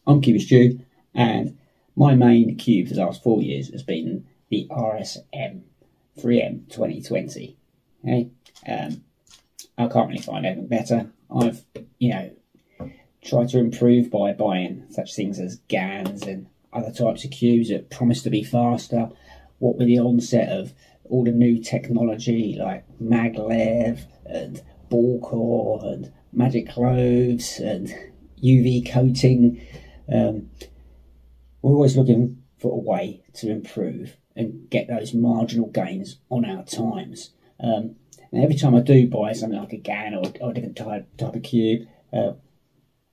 I'm Stu, and my main cube for the last 4 years has been the RS3M 2020. Okay, I can't really find anything better. I've, tried to improve by buying such things as GANs and other types of cubes that promise to be faster. What with the onset of all the new technology like maglev and ball core and magic cloves and UV coating, we're always looking for a way to improve and get those marginal gains on our times. And every time I do buy something like a GAN or a different type of cube,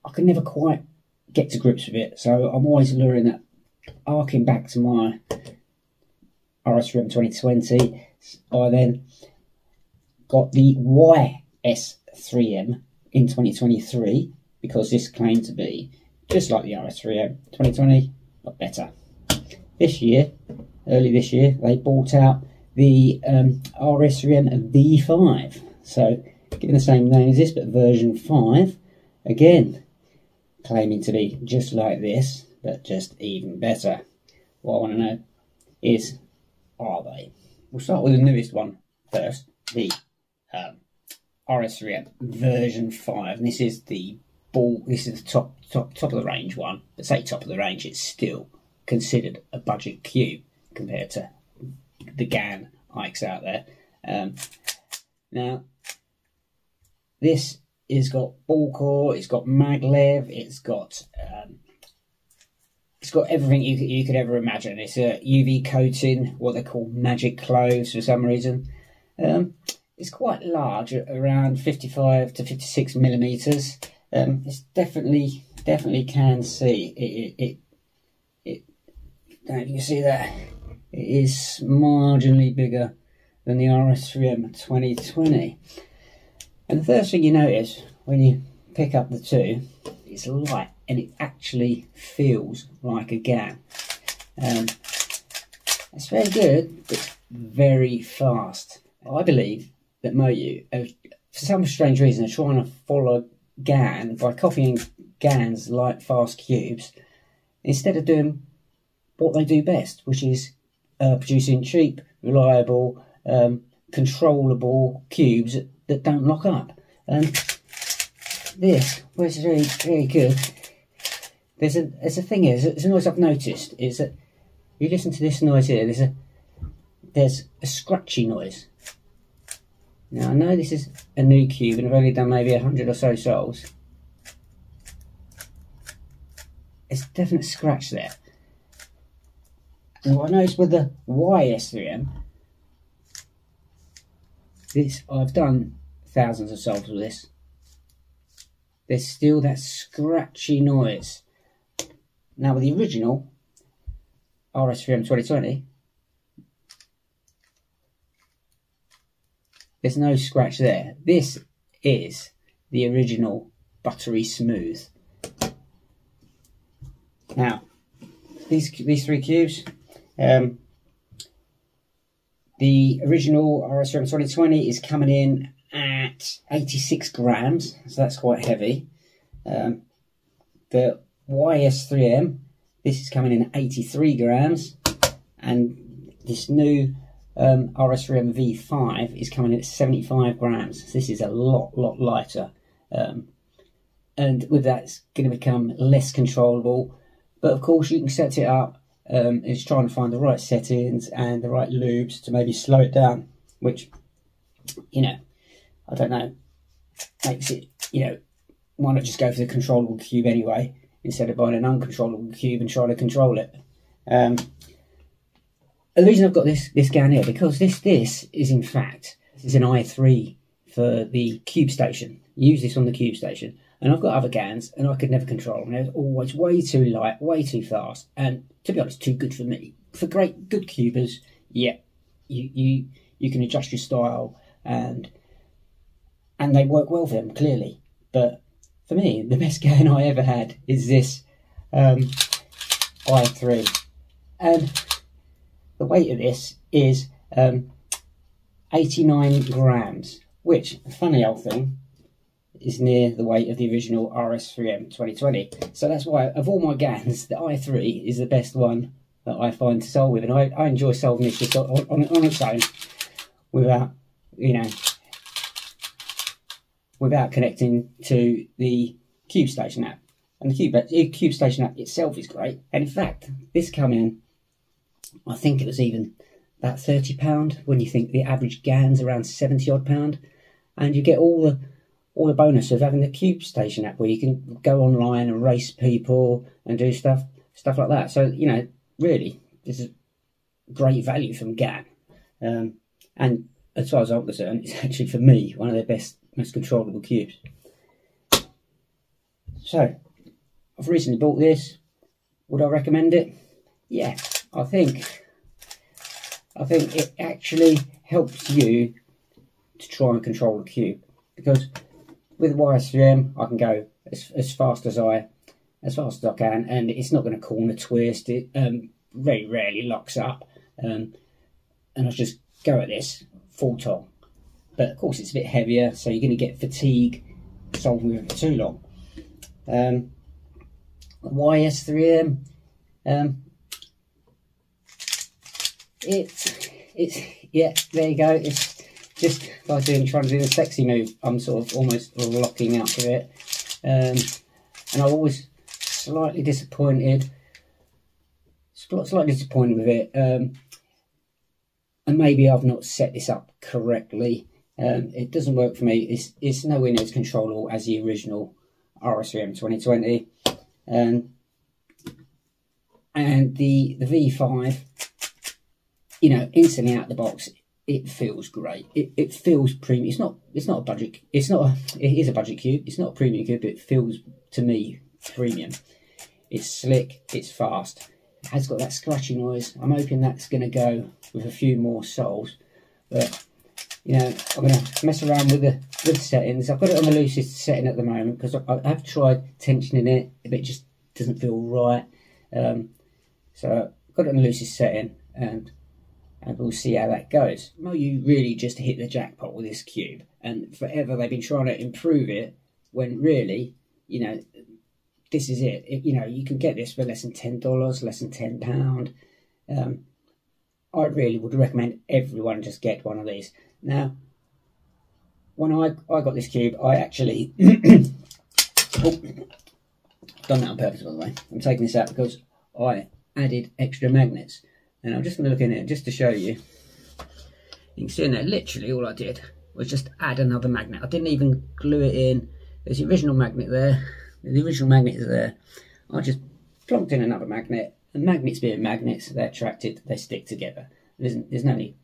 I can never quite get to grips with it. So I'm always arcing back to my RS3M 2020. I then got the YS3M in 2023 because this claimed to be just like the RS3M 2020, but better. Early this year, they brought out the RS3M V5. So, given the same name as this, but version 5, again, claiming to be just like this, but just even better. What I want to know is, are they? We'll start with the newest one first, the RS3M version 5, and this is the top of the range one. But say top of the range, it's still considered a budget cube compared to the GAN Ikes out there. Now, this has got ball core, it's got maglev, it's got everything you could ever imagine. It's a UV coating, what they call magic cloves for some reason. It's quite large, around 55 to 56 millimeters. It's definitely can see it. You can see that it is marginally bigger than the RS3M 2020. And the first thing you notice when you pick up the two, it's light and it actually feels like a GAN. It's very good, but very fast. I believe that Moyu, for some strange reason, are trying to follow GAN by copying GAN's light, fast cubes instead of doing what they do best, which is producing cheap, reliable, controllable cubes that don't lock up. This, which is very, very good. There's a thing here. There's a noise I've noticed is that you listen to this noise here. There's a scratchy noise. Now I know this is a new cube and I've only done maybe 100 or so soles. There's a definite scratch there. And what I noticed with the YS3M, I've done thousands of soles with this. There's still that scratchy noise. Now with the original RS3M 2020, there's no scratch there. This is the original buttery smooth. Now, these three cubes, the original RS3M 2020 is coming in at 86 grams, so that's quite heavy. The YS3M, this is coming in at 83 grams, and this new RS3M V5 is coming in at 75 grams. So this is a lot lighter, and with that it's going to become less controllable. But of course you can set it up. It's trying to find the right settings and the right lubes to maybe slow it down, which, I don't know, makes it, why not just go for the controllable cube anyway, instead of buying an uncontrollable cube and trying to control it. The reason I've got this GAN here, because this is in fact, this is an i3 for the cube station. You use this on the cube station. And I've got other GANs and I could never control them. They're always way too light, way too fast, and to be honest, too good for me. For good cubers, yeah, you can adjust your style and they work well for them, clearly. But for me, the best GAN I ever had is this i3. And the weight of this is 89 grams, which, funny old thing, is near the weight of the original RS3M 2020. So that's why, of all my GANs, the i3 is the best one that I find to solve with, and I enjoy solving this just on its own, without, you know, without connecting to the CubeStation app. And the CubeStation app itself is great. And in fact, this come in, I think it was even about £30 when you think the average GAN's around £70 odd, and you get all the bonus of having the CubeStation app, where you can go online and race people and do stuff like that. So, you know, really, this is great value from GAN. And as far as I'm concerned, it's actually, for me, one of the best, most controllable cubes. So, I've recently bought this. Would I recommend it? Yeah, I think it actually helps you to try and control the cube, because with YS3M I can go as fast as I can, and it's not going to corner twist. It very rarely locks up, and I just go at this full throttle. But of course it's a bit heavier, so you're going to get fatigue solving with it for too long. YS3M, it's yeah, there you go. It's just like trying to do the sexy move. I'm sort of almost locking out of it, and I'm always slightly disappointed with it, and maybe I've not set this up correctly. It doesn't work for me. It's nowhere near as controllable as the original RS3M 2020, and the V5, you know, instantly out the box, it feels great. It feels premium. It's not a budget. It is a budget cube. It's not a premium cube, but it feels, to me, premium. It's slick. It's fast. It has got that scratchy noise. I'm hoping that's going to go with a few more soles. But, you know, I'm going to mess around with the settings. I've got it on the loosest setting at the moment, because I have tried tensioning it, but it just doesn't feel right. So I've got it on the loosest setting, and we'll see how that goes. You really just hit the jackpot with this cube, and forever they've been trying to improve it, when really, you know, this is it. You know, you can get this for less than $10, less than £10. I really would recommend everyone just get one of these. Now, when I got this cube, I actually done that on purpose, by the way. I'm taking this out because I added extra magnets, and I'm just going to look in it just to show you. You can see in there, literally all I did was just add another magnet. I didn't even glue it in. There's the original magnet there. The original magnet is there. I just plonked in another magnet, and magnets being magnets, they're attracted, they stick together. There's no need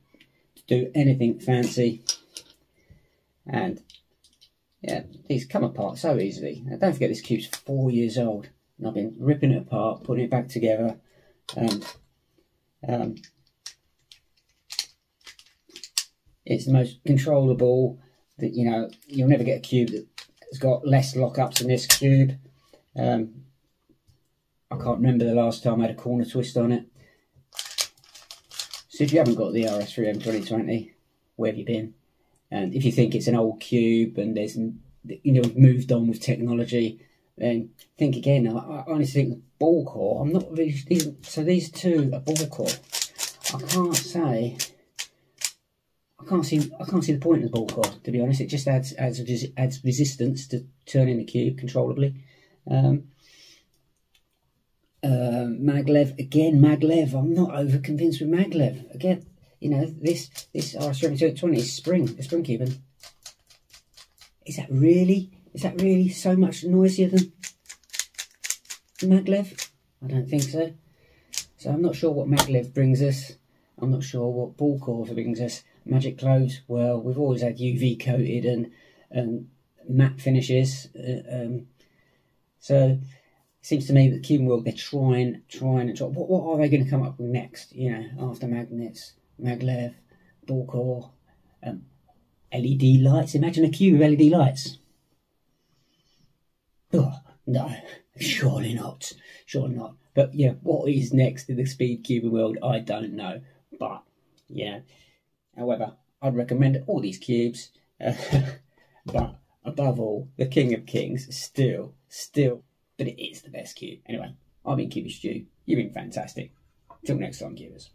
to do anything fancy, and yeah, these come apart so easily. Now, don't forget, this cube's 4 years old, and I've been ripping it apart, putting it back together, and it's the most controllable. That, you know, you'll never get a cube that's got less lockups than this cube. I can't remember the last time I had a corner twist on it. So if you haven't got the RS3M 2020, where have you been? And if you think it's an old cube and there's, you know, we've moved on with technology, then think again. I honestly think ball core, I'm not really, these two are ball core. I can't see the point of the ball core, to be honest. It just adds resistance to turning the cube controllably. Maglev, again, maglev. I'm not over convinced with maglev. Again, you know, this RS3M 2020 is a spring cube, and is that really so much noisier than maglev? I don't think so. So I'm not sure what maglev brings us. I'm not sure what ball core brings us. Magic clothes, well, we've always had UV coated and matte finishes. So it seems to me that Cube World, they're trying and trying. What are they going to come up with next? You know, after magnets, maglev, ball core, LED lights. Imagine a cube with LED lights. Oh, no, surely not. Surely not. But yeah, what is next in the speed cubing world, I don't know. But yeah, however, I'd recommend all these cubes. But above all, the King of Kings, still, but it is the best cube. Anyway, I've been Cubist Stu. You've been fantastic. Till next time, cubers.